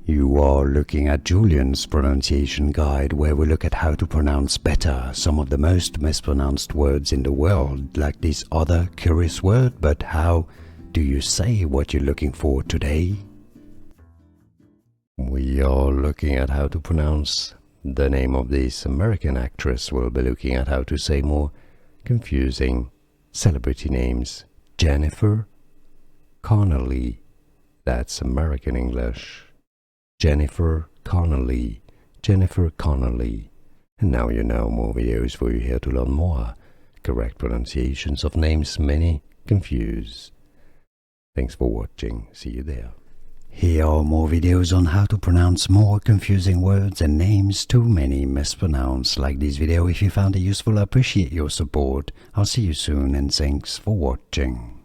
You are looking at Julian's pronunciation guide, where we look at how to pronounce better some of the most mispronounced words in the world, like this other curious word. But how do you say what you're looking for today? We are looking at how to pronounce the name of this American actress. We'll be looking at how to say more confusing celebrity names. Jennifer Connelly. That's American English. Jennifer Connelly. Jennifer Connelly. And now you know more videos for you here to learn more correct pronunciations of names many confuse. Thanks for watching. See you there. Here are more videos on how to pronounce more confusing words and names too many mispronounced. Like this video if you found it useful. I appreciate your support. I'll see you soon and thanks for watching.